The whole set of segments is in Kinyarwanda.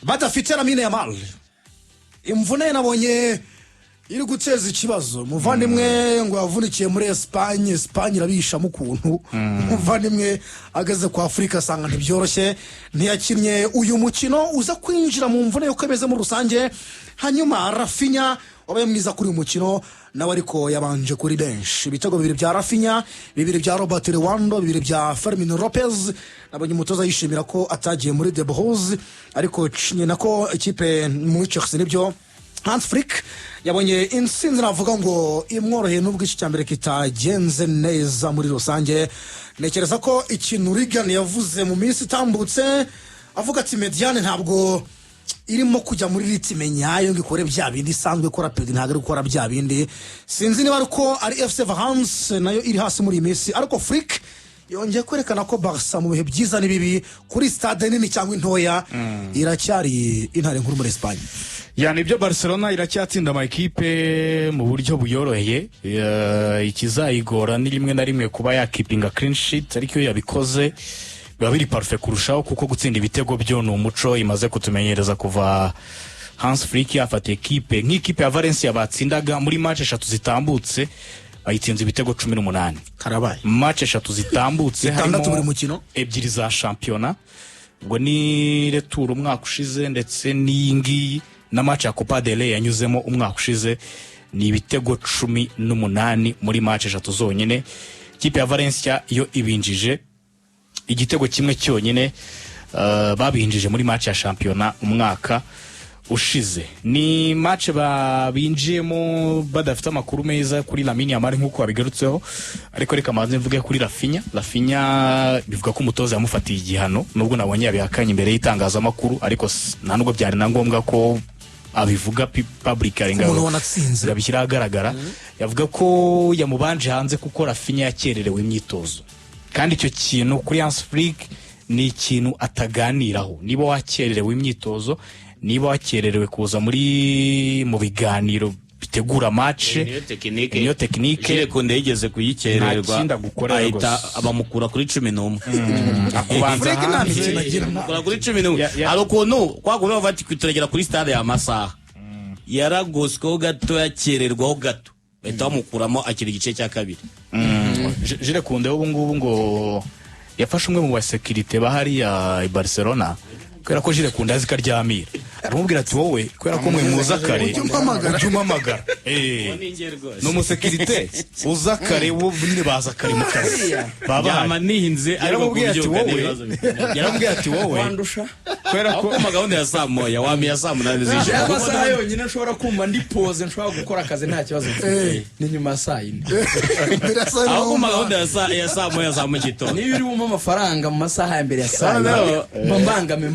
badafite Lamine Yamal imvune nabonye iri guteza ikibazo muvandimwe ngo yavunikiye muri Espagne irabisha mu kuntu muvandimwe ageze kwa Afrika sanga ntibyoroshye ntiyakinnye uyu mukino uza kwinjira mu mvune yo kwemeza mu rusange hanyuma Rafinha wabaye mwiza kuri uyu mukino nawe ariko yabanje kuri bench ibitego bibiri bya Rafinha bibiri bya Robert Lewandowski bibiri bya Fermin Lopez nabonye umutoza yishimira ko atagiye muri De Bruyne ariko nyina ko ikipe muri Chelsea nibyo Hans Flick yabonye insinzi navuga ngo imworoheye nubwo iki cyambere kitagenze neza muri rusange nekereza ko ikintu Regan yavuze mu minsi itambutse avuga ati Mediane ntabwo irimo kujya muri ritime nyayo ngikore bya bindi isanzwe kora pedi ntabwo ari gukora bya bindi sinzi niba ariko ari FC Valence nayo iri hasi muri Messi ariko Flick yongeye kwerekana ko Barca mu bihe byiza nibibi kuri stade nini cyangwa intoya iracyari intare nkuru muri Espagne. Yani ibyo Barcelona iracyatsinda ama equipe mu buryo buyoroheye ikizayigora ni rimwe na rimwe kuba yakipinga clean sheet ariko yabikoze biba biri parfait kurushaho kuko gutsinda ibitego byo no umuco imaze kutumenyereza kuva Hans Flick yafata equipe nk'ikipe ya Valencia batsindaga muri match 3 zitambutse ayitsinze ibitego 18 karabaye match 3 zitambutse harimo muri mukino ebyiri za championa ubwo ni retour umwaka ushize ndetse n'ingi na match ya Copa del Rey yanyuzemo umwaka ushize ni ibitego 18 muri match 3 zonyene ikipe ya Valencia yo ibinjije igitego kimwe cyonyine babinjije muri match ya championa umwaka ushize ni match babinjiyemo badafite amakuru meza kuri Lamine Yamal nkuko abigarutseho ariko reka maze mvuge kuri Rafinha bivuga ko umutoza yamufatiye igihano nubwo nabonye yabihakanye imbere y'itangaza makuru ariko nta nubwo byari na ngombwa ko abivuga public aringaho yabishyira agaragara yavuga ko yamubanje hanze kuko Rafinha yakererewe imyitozo kandi icyo kintu kuri Hans Flick ni ikintu ataganiraho niba wakererewe imyitozo niba wakererewe kuza mu biganiro bitegura match niyo technique Jire Kunde yigeze kuyikererwa ahita abamukura kuri 11 akubanza akura kuri 11 arukuntu kwagura bavati kwituragera kuri stade ya masaha yaragosweho gato yakererwaho gato bahita bamukuramo akiri igice cya kabiri Jire Kunde ubu ngubu ngo yafashe umwe mu basekirite bahari ya Barcelona kwera ko Jire Kunde azi karyamira aramubwira ati wowe kwera ko mwe muza kare ujumamagara no musekirite uza kare wo nyine baza kare mu kazi baba amanihinze ariko yarambwira ati wowe wandusha kwera ko magahunda ya saa moya wami ya saa munani zije amasaha yonyine nshobora kumva ndi pause nshobora gukora akazi nta kibazo ni nyuma saa 4 aho magahunda ya saa moya za mu gitondo niba uri mu amafaranga mu masaha ya mbere ya saa mbambangame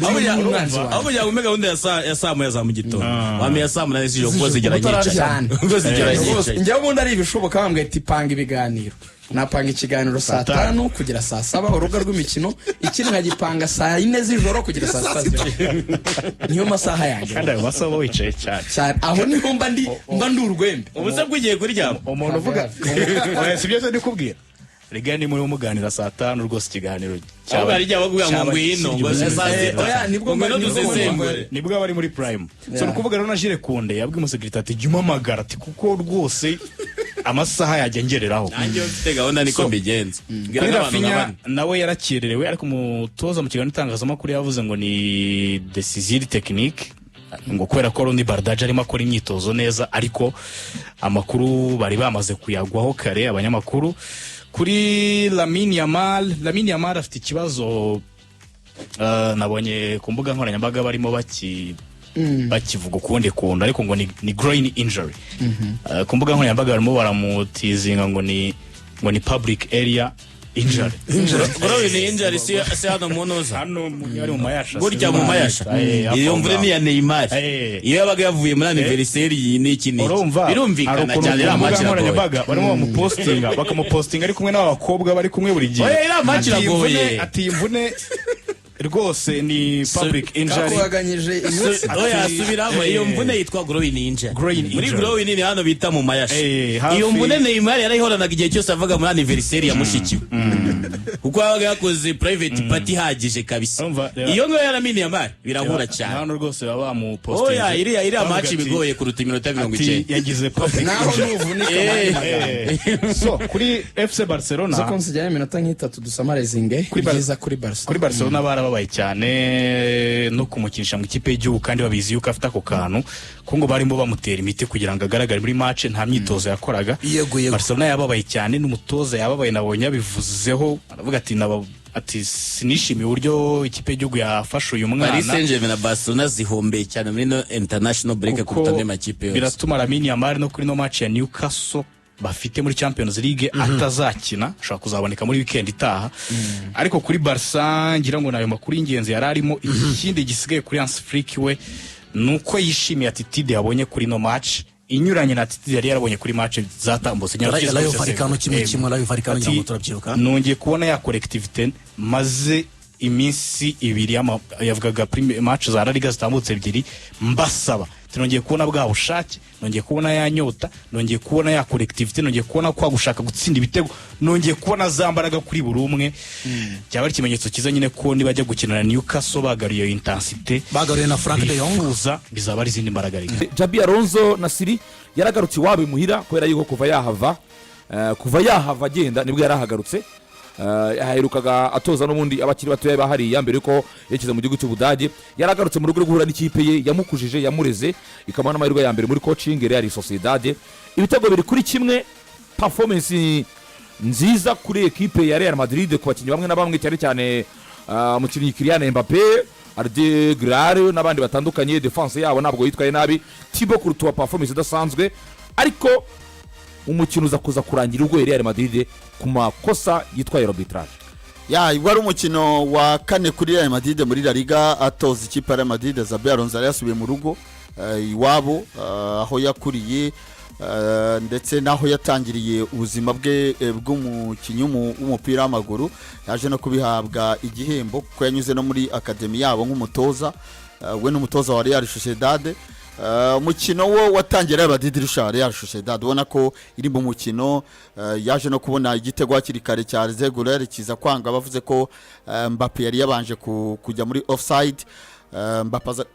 aho ya gahunda ya saa moya za mu gitondo wami ya saa munani zije ko zigeranye njya ubundi ari ibishoboka bambwe ati panga ibiganiro napanga ikiganiro saa 5 kugera saa 7 urubuga rw'imikino ikindi nkagipanga saa 4 z'ijoro kugera saa 7 niyo masaha yanjye kandi ayo masaha wicaye cyane aho niho mba ndi urwembe ubuze bwigiye kuryama umuntu uvuga sibyo cyo ndikubwira Regani muri umuganira saa 5 rwose ikiganiro cyaba ari jyabaguye ngo ngwino ngo oya nibwo bari muri prime so nukuvuga rero na Jire Kunde yabwiye umusekirite ati jumamagara ati kuko rwose amasaha yagengereraho nanjye mfite gahunda niko mbigenza Rafinha nawe yarakererewe ariko umutoza mu kiganiro itangazamakuru yavuze ngo ni décision technique ngo kwera ko Rondi Bardaje arimo akora imyitozo neza ariko amakuru bari bamaze kuyagwaho kare abanyamakuru kuri Lamine Yamal afite ikibazo nabonye ku mbuga nkoranyambaga barimo bakivuga ukundi kuntu ariko ngo ni groin injury ku mbuga nkoranyambaga barimo baramutizinga ngo ni public area injury groin injury si hano munoza hano yari mu mayasha burya mu mayasha iyo mvure ni ya Neymar iyo yabaga yavuye muri anniversary n'iki birumvikana cyane ra match nkoranyambaga barimo bamupostinga bakamupostinga ari kumwe n'abakobwa bari kumwe buri gihe oya match iragoye ati imvune rwose ni public injury kakuganyije oya subiramo iyo mvune yitwa groin injury muri groin ni hano bita mu mayasha iyo mvune Neymar yarayihoranaga igihe cyose avaga muri anniversary ya mushiki kuko yabaga yakoze private party hagije kabisa iyo ngo yaramini Yamal birahura cyane hano rwose baba mu posting oya iriya match bigoye kuruta iminota 90 yagize public naho nuvunika so kuri FC Barcelona zo konsijya iminota nk'itatu dusamarezinge kugeza kuri Barcelona kuri Barcelona barababaye cyane no kumukinisha mu kipe y'igihugu kandi babizi yuko afite ako kantu ko ngo barimo bamutera imiti kugira ngo agaragare muri match nta myitozo yakoraga Barcelona yababaye cyane n'umutoza yababaye nabonye bivuzeho aravuga ati sinishimiye uburyo ikipe y'igihugu yafashe uyu mwana Paris Saint-Germain na Barcelona zihombeye cyane muri no international break kuruta andi makipe yose biratuma Lamine Yamal no kuri no match ya Newcastle bafite muri Champions League atazakina ashaka kuzaboneka muri weekend itaha ariko kuri Barca ngira ngo nayo makuru y'ingenzi yararimo ikindi gisigaye kuri Hans Flick we nuko yishimiye attitude yabonye kuri no match inyuranye na attitude yari yarabonye kuri match zatambose Rayo Vallecano kimwe Rayo Vallecano ngira turabyiruka nongeye kubona ya collectivité maze iminsi ibiri yavugaga match za La Liga zitambutse ebyiri mbasaba nongeye kubona bwa bushake nongeye kubona ya nyota nongeye kubona ya collectivité nongeye kubona kwa gushaka gutsinda ibitego nongeye kubona zambaraga kuri buri umwe cyaba ari kimenyetso kiza nyine ko ni bajya gukina na Newcastle bagariye intensité bagariye na Frank de Jong bizaba ari izindi mbaraga rege Jabi Alonso na Siri yaragarutse iwabo muhira kubera yuko kuva yahava agenda nibwo yarahagarutse yaherukaga atoza n'ubundi abakiri batoya bahariya mbere yuko yakize mu gihugu cy'Ubudage yaragarutse mu rugo rwo guhura n'ikipe ye yamukujije yamureze ikamana amahirwe ya mbere muri coaching Real Sociedad ibitego biri kuri kimwe performance nziza kuri equipe ya Real Madrid ku bakinnyi bamwe na bamwe cyane umukinnyi Kylian Mbappé Arde Grare n'abandi batandukanye defense yabo ntabwo yitwaye nabi Thibaut Courtois performance idasanzwe ariko umukino uza kuza kurangira ubwo Real Madrid ku makosa yitwaye arbitrage wari umukino wa kane kuri Real Madrid muri La Liga atoza ikipe ya Real Madrid Xabi Alonso yasubiye mu rugo iwabo aho yakuriye ndetse naho yatangiriye ubuzima bwe bw'umukinnyi w'umupira w'amaguru yaje no kubihabwa igihembo kuko yanyuze no muri akademi yabo nk'umutoza we n'umutoza wa Real Sociedad umukino wo watangira Real Madrid irusha Real Sociedad ubona ko iri mu mukino yaje no kubona igitego hakiri kare cya Regular kiza kwanga bavuze ko Mbappé yari yabanje kujya muri offside Mbappé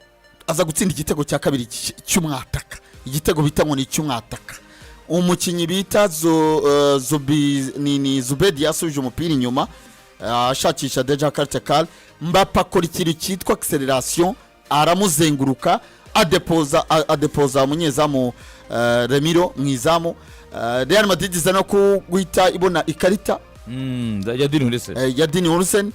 aza gutsinda igitego cya kabiri cy'umwataka igitego bita ngo ni cy'umwataka umukinnyi bita Zubedi yasubije umupira inyuma ashakisha Deja Cartekal Mbappé akora ikintu cyitwa acceleration aramuzenguruka adepoza umunyezamu Remiro mwizamu Real Madrid iza no guhita ibona ikarita ya Dini Olsen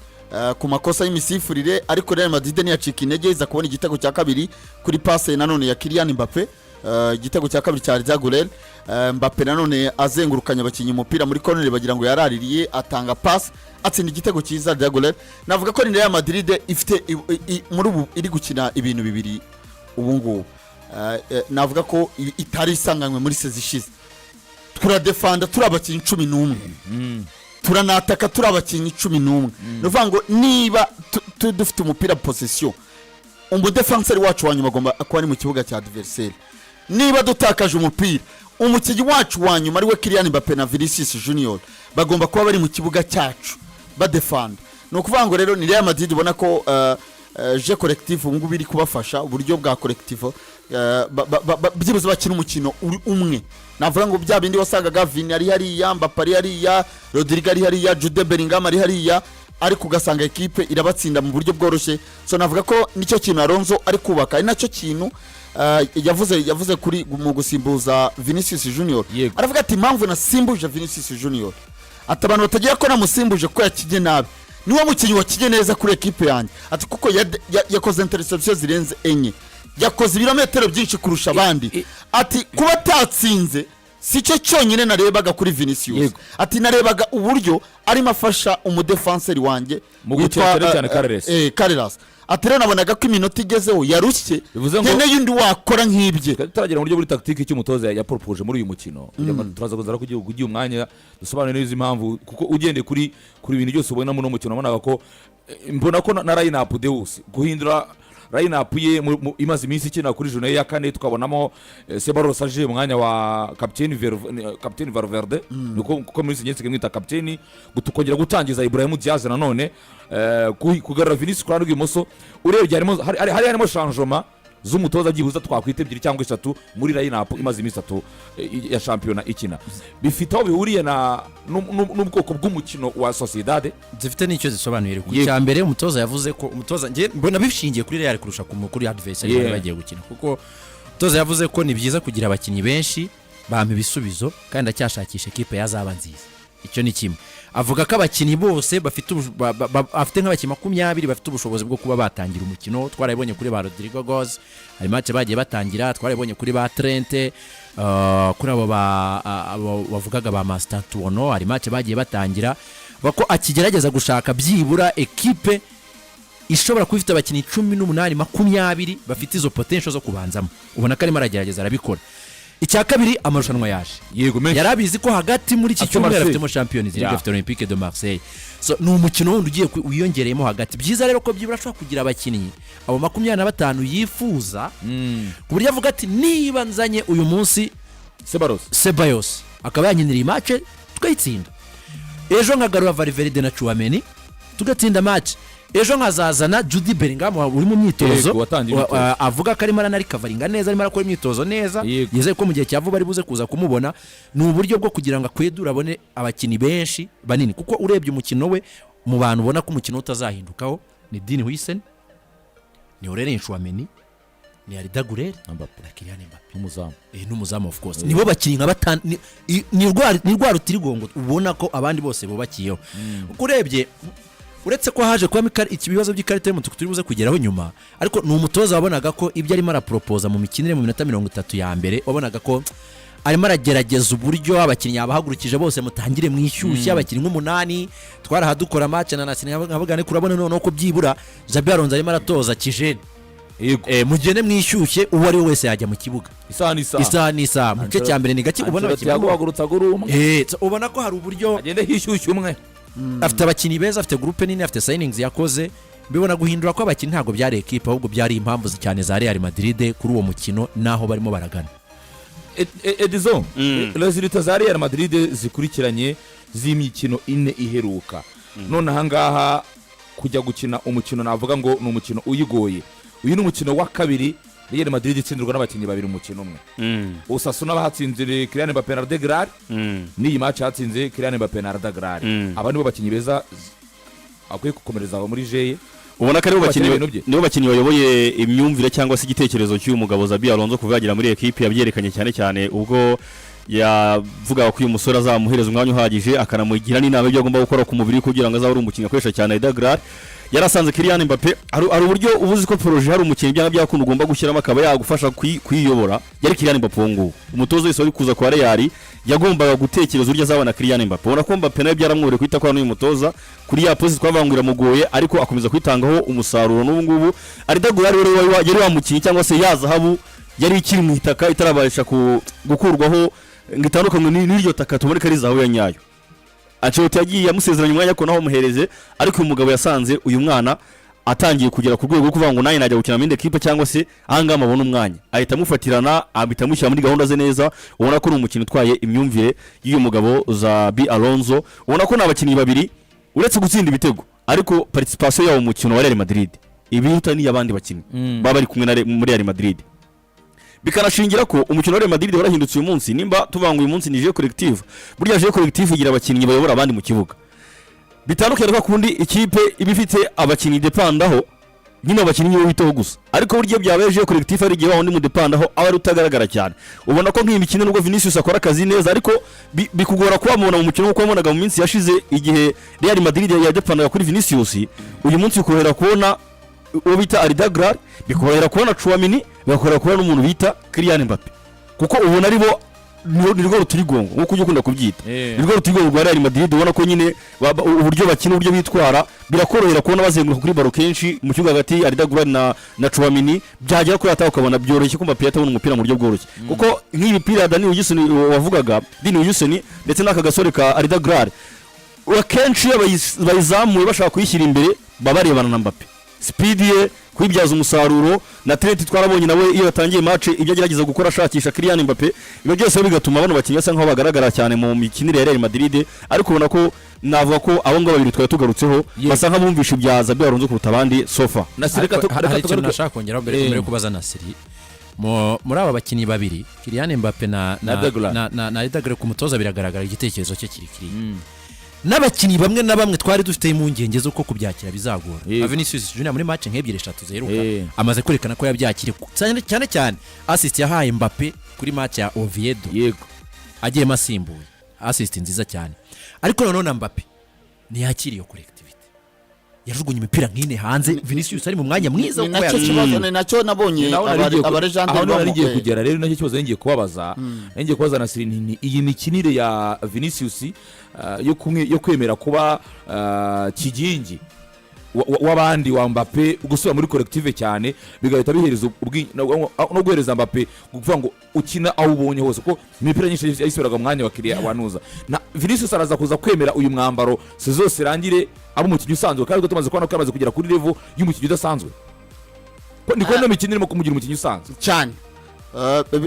ku makosa y'imisifurire ariko Real Madrid ntiyacika intege iza kubona igitego cya kabiri kuri passe nanone ya Kylian Mbappé igitego cya kabiri cya Regular Mbappé nanone azengurukanya abakinnyi umupira muri corner bagira ngo yaraririye atanga pass atsinda igitego cyiza Regular navuga ko Real Madrid ifite muri ubu iri gukina ibintu bibiri ubu ngubu navuga ko itari isanganywe muri sezishize turadefanda turabakinnyi 11 turanataka turabakinnyi 11 nuvuga ngo niba dufite umupira possession umudefenseur wacu wanyuma agomba kuba ari mu kibuga cya adversaire niba dutakaje umupira umukinnyi wacu wanyuma ari we Kylian Mbappé na Vinicius Junior bagomba kuba bari mu kibuga cyacu badefanda no kuvuga ngo rero ni Real Madrid ubona ko je collective ngo biri kubafasha uburyo bwa collective byibuze bakina umukino umwe navuga ngo bya bindi wasangaga Vini ari hariya Mbappé ari hariya Rodrigo ari hariya Jude Bellingham ari hariya ariko ugasanga equipe irabatsinda mu buryo bworoshye so navuga ko nicyo kintu Alonso ari kubaka ari nacyo kintu yavuze kuri mu gusimbuza Vinicius Junior aravuga ati impamvu nasimbuje Vinicius Junior ati abantu batagira ko namusimbuje ko yakije nabi niwo mukinnyi wakije neza kuri equipe yanjye ati kuko yakoze interception zirenze enye yakoze ibirometero byinshi kurusha abandi ati kuba tatsinze sicyo cyonyine narebaga kuri Vinicius ati narebaga uburyo arimo afasha umudefenseur wanjye witwa cyane Carreras ati rero nabonaga ko iminota igezeho yarushye nyene yundi wakora nk'ibye turagira mu buryo buri tactique cy'umutoza ya propose muri uyu mukino turaza kuzara kugiye umwanya dusobanure neza impamvu kuko ugende kuri ibintu byose ubona mu mukino ubona ko mbona ko na line up Deus guhindura line up ye imaze iminsi ikina kuri journée ya kane tukabonamo Sebaros aje mu mwanya wa capitaine Valverde kuko muri sinyetse mwita capitaine gutukongera gutangiza Ibrahim Diaz nanone kugarura Vinicius kwa rw'imoso urebye harimo changement z'umutoza byibuza twakwita 2 cyangwa 3 muri line up imaze iminsi 3 ya championnat ikina bifite aho bihuriye n'ubwoko bw'umukino wa Sociedad zifite n'icyo zisobanuye ku cyambere umutoza yavuze ko umutoza nge mbona bishingiye kuri Real kurusha kuri adversaire bagiye gukina kuko umutoza yavuze ko ni byiza kugira abakinnyi benshi bampa ibisubizo kandi acyashakisha equipe yazaba nziza icyo ni kimwe avuga ko abakinnyi bose bafite nk'abakinnyi 20 bafite ubushobozi bwo kuba batangira umukino twarabonye kuri ba Rodrigo Goes hari match bagiye batangira twarabonye kuri ba Trente kuri abo bavugaga ba Master Tuono hari match bagiye batangira bako akigerageza gushaka byibura equipe ishobora kuba ifite abakinnyi 18 20 bafite izo potential zo kubanzamo ubona ko arimo aragerageza arabikora icya kabiri amarushanwa yaje yego menshi yarabizi ko hagati muri iki cyumweru afitemo Champions League afite Olympique de Marseille so ni umukino wundi ugiye wiyongereyemo hagati byiza rero ko byibura ashobora kugira abakinnyi abo 25 yifuza ku buryo avuga ati niba nzanye uyu munsi Sebayos akaba yanyinira match twayitsinda ejo nkagarura Valverde na Chouameni tugatsinda match ejo nkazazana Jude Bellingham uri mu myitozo avuga ko arimo aranarikavaringa neza arimo arakora imyitozo neza yizeye ko mu gihe cyavuba ari buze kuza kumubona ni uburyo bwo kugira ngo akwedura abone abakinnyi benshi banini kuko urebye umukino we mu bantu ubona ko umukino utazahindukaho ni Dini Huijsen ni Aurelien Chouameni ni Arda Güler na Kylian Mbappé n'umuzamu of course nibo bakinnyi nka batanu ni rwa rutirigongo ubona ko abandi bose bubakiyeho kuko urebye uretse ko haje kwa ikibazo by'ikarita y'umutuku turi buze kugeraho nyuma ariko ni umutoza wabonaga ko ibyo arimo arapropoza mu mikinire mu minota 30 ya mbere wabonaga ko arimo aragerageza uburyo abakinnyi abahagurukije bose mutangire mwishyushya abakinnyi nk'umunani twarahadukora match na Nasini nkabugane kurabona none ko byibura Xabi Alonso arimo aratoza kijene mugene mwishyushye uwo ari wese yajya mu kibuga isaha n'isa mu cyo cyambere ni gake ubona abakinnyi guhagurutsa gurumwe ubona ko hari uburyo agende hishyushye umwe afite abakinnyi beza afite groupe nini afite signings yakoze bibona guhindura ko abakinnyi ntago byari equipe ahubwo byari impamvu cyane za Real Madrid kuri uwo mukino naho barimo baragana Edison resultats za Real Madrid zikurikiranye z'imikino ine iheruka none ahangaha kujya gukina umukino navuga ngo ni umukino uyigoye uyu ni umukino wa kabiri Real Madrid itsindirwa n'abakinnyi babiri umukino umwe Osasuna bahatsinze Kylian Mbappé na Arda Güler ni match hatsinze Kylian Mbappé na Arda Güler abandi bo bakinnyi beza akwiye gukomereza muri jeye ubona ko nibo bakinnyi bayoboye imyumvire cyangwa se igitekerezo cy'uyu mugabo Xabi Alonso kuvagira muri equipe yabyerekanye cyane ubwo yavuga ko uyu musore azamuhereza umwanya uhagije akanamugira n'inama y'ibyo agomba gukora ku mubiri kugira ngo azabure umukinnyi akoresha cyane Arda Güler yarasanze Kylian Mbappé ari uburyo ubuzi ko projet hari umukinnyi byanga byakunda ugomba gushyiramo akaba yagufasha kwiyobora yari Kylian Mbappé ngo umutozo wese wari kuza kwa Real yagombaga gutekereza uburyo azabana Kylian Mbappé ubona ko Mbappé nawe byaramwore kwita kwa n'uyu mutoza kuri ya poste twavangurira mugoye ariko akomeza kwitangaho umusaruro n'ubu ngubu Arda Güler rero yari wamukinnyi cyangwa se yazahabu yari ikiri mu itaka itarabasha gukurwaho ngitandukanye n'iryo taka tumuri kari zaho ya nyayo Ancelotti yagiye yamusezeranya umwanya ko naho muhereze ariko uyu mugabo yasanze uyu mwana atangiye kugera ku rwego rwo kuvuga ngo naye najya gukina muri equipe cyangwa se ahanga amabona umwanya ahita amufatirana abita mushyira muri gahunda ze neza ubona ko ari umukino utwaye imyumvire y'uyu mugabo Xabi Alonso ubona ko nabakinnyi babiri uretse gutsinda ibitego ariko participation yawo mu mukino wa Real Madrid ibiruta ni yabandi bakinnyi baba bari kumwe muri Real Madrid bikanashingira ko umukino wa Real Madrid warahindutse uyu munsi nimba tuvanguye uyu munsi ni jeu collective burya jeu collective igira abakinnyi bayobora abandi mu kibuga bitandukanye ko kundi ikipe ibifite abakinnyi depandaho nyine abakinnyi witaho gusa ariko burya byabaye jeu collective ari gihe wundi mu depandaho aba rutagaragara cyane ubona ko nk'imikino nubwo Vinicius akora akazi neza ariko bikugora kubamubona mu mukino uko wabonaga mu minsi yashize igihe Real Madrid yadepandaga kuri Vinicius uyu munsi ukohera kubona uwo bita Arda Güler bikohera kubona Chouameni bakorera kubona n'umuntu bita Kylian Mbappé kuko ubona ari bo nirwo ruturigongo nkuko ujye ukunda kubyita nirwo ruturigongo rwa Real Madrid ubona ko nyine uburyo bakina uburyo bitwara birakorohera kubona bazenguruka kuri baro kenshi mu kibuga hagati Arda Güler na Chouameni byagera kuri ata ukabona byoroshye ko Mbappé yatabona umupira mu buryo bworoshye kuko nk'ibipira Dani Huijsen wavugaga Dani Huijsen ndetse n'aka gasore ka Arda Güler akenshi bayizamuye bashaka kuyishyira imbere babarebana na Mbappé speed ye kwibyaza umusaruro na talent twarabonye nawe iyo yatangiye match ibyo agerageza gukora ashakisha Kylian Mbappe ibyo byose bigatuma bano bakinnyi basa nkaho bagaragara cyane mu mikinire ya Real Madrid ariko ubona ko navuga ko abo ngabo babiri twari tugarutseho basa nk'abumvisha ibyaza byo barunze kuruta abandi sofa hari ikintu nashaka kongeraho mbere yo kubaza Nasiri muri aba bakinnyi babiri Kylian Mbappe na Idafite ku mutoza biragaragara igitekerezo cye kiri n'abakinnyi bamwe na bamwe twari dufite impungenge z'uko kubyakira bizagora Vinicius Junior muri match nk'ebyiri eshatu zeruka amaze kwerekana ko yabyakiriye cyane assist yahaye Mbappe kuri match ya Oviedo yego agiye masimbuye assist nziza cyane ariko none Mbappe ntiyakiriye collective yajugunye imipira nk'ine hanze Vinicius ari mu mwanya mwiza uko yakibazo nacyo nabonye abarejande aho narigiye kugera rero nacyo kibazo ngiye kubabaza Nasiri nti iyi mikinire ya Vinicius yo kwemera kuba kigingi w'abandi wa Mbappe gusubira muri collective cyane bigahita bihereza no guhereza Mbappe kuvuga ngo ukina aho ubonye hose ko imipira nyinshi yisubiraga mu mwanya wakiriye abanuza na Vinicius araza kuza kwemera uyu mwambaro zose rangire abo umukinnyi usanzwe kandi tumaze kubona ko yamaze kugera kuri level y'umukinnyi udasanzwe ko ndiko no mikinire mo kumugira umukinnyi usanzwe cyane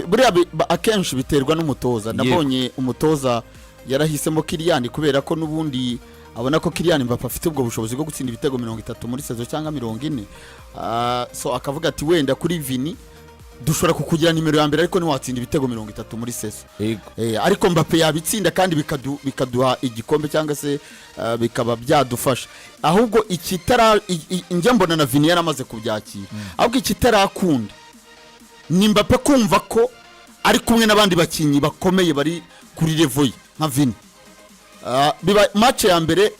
buriya akenshi biterwa n'umutoza nabonye umutoza yarahisemo Kylian kubera ko nubundi abona ko Kylian Mbappe afite ubwo bushobozi bwo gutsinda ibitego 30 muri sezo cyangwa 40 so akavuga ati wenda kuri Vini dushobora kukugira nimero ya mbere ariko ni watsinda ibitego 30 muri sezo ariko Mbappe yabitsinda kandi bikaduha igikombe cyangwa se bikaba byadufasha ahubwo ikitara njye mbona na Vini yaramaze kubyakira ahubwo ikitarakunda ni Mbappe kumva ko ari kumwe n'abandi bakinnyi bakomeye bari kuri level nka Vini biba match ya mbere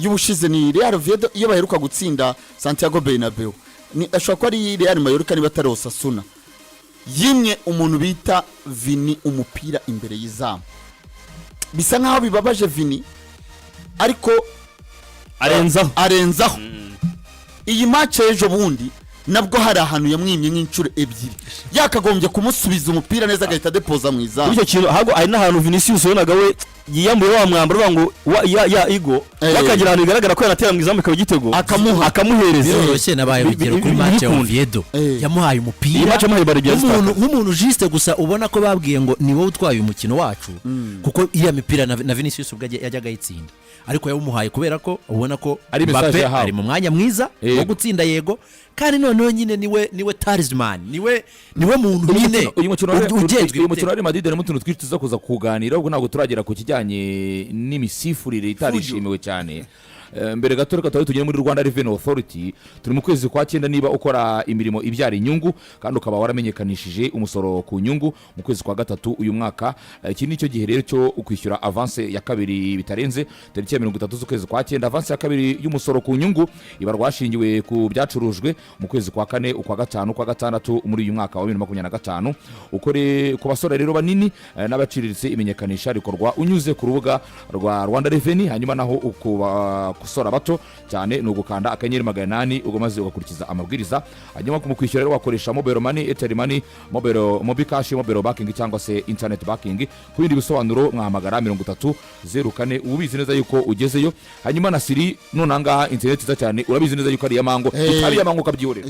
y'ubushize ni Real Oviedo iyo baheruka gutsinda Santiago Bernabeu ni ashobora ko ari Real Mallorca niba atari Osasuna yimye umuntu bita Vini umupira imbere y'izamu bisa nkaho bibabaje Vini ariko arenzaho iyi match ejo bundi nabwo hari ahantu yamwimye nk'incuro ebyiri yakagombye kumusubiza umupira neza agahita depoza mu izamu icyo kintu hago ari n'ahantu Vinicius yonaga we yiyambuye wa mwambaro bango ya igo bakagira ahantu bigaragara ko yanatera mu izamu ikaba igitego akamuhereza biroroshye nabaye bigero kuri match ya Oviedo yamuhaye umupira nk'umuntu juste gusa ubona ko babwiye ngo ni wowe utwaye umukino wacu kuko iriya mipira na Vinicius ubwo yajyaga yitsinda ariko yawumuhaye kubera ko ubona ko Mbappe ari mu mwanya mwiza wo gutsinda yego kandi noneho nyine niwe talisman niwe muntu nyine uyu mukino wa Real Madrid ni mutuntu twituza kuza kuganira ubwo ntabwo turagera ku kijyanye n'imisifurire itarishimiwe cyane mbere gato reka tugere muri Rwanda Revenue Authority turi mu kwezi kwa 9 niba ukora imirimo ibyara inyungu kandi ukaba waramenyekanishije umusoro ku nyungu mu kwezi kwa 3 uyu mwaka iki nicyo gihe rero cyo ukwishyura avance ya kabiri bitarenze tariki ya 30 z'ukwezi kwa 9 avance ya kabiri y'umusoro ku nyungu iba rwashingiwe ku byacurujwe mu kwezi kwa 4 ukwa 5 ukwa 6 muri uyu mwaka wa 2025 ukore ku basora rero banini n'abaciriritse imenyekanisha rikorwa unyuze ku rubuga rwa Rwanda Revenue hanyuma naho kusora bato cyane no gukanda akanyenyeri 800 ugomaze ugakurikiza amabwiriza hanyuma kumukwishyura rero wakoresha mobile money Airtel money mobile cash mobile banking cyangwa se internet banking ku bindi bisobanuro mwahamagara 3004 ubizi neza yuko ugezeyo hanyuma Nasiri nonanga internet za cyane urabizi neza yuko ari yamango itari yamango kabyihorera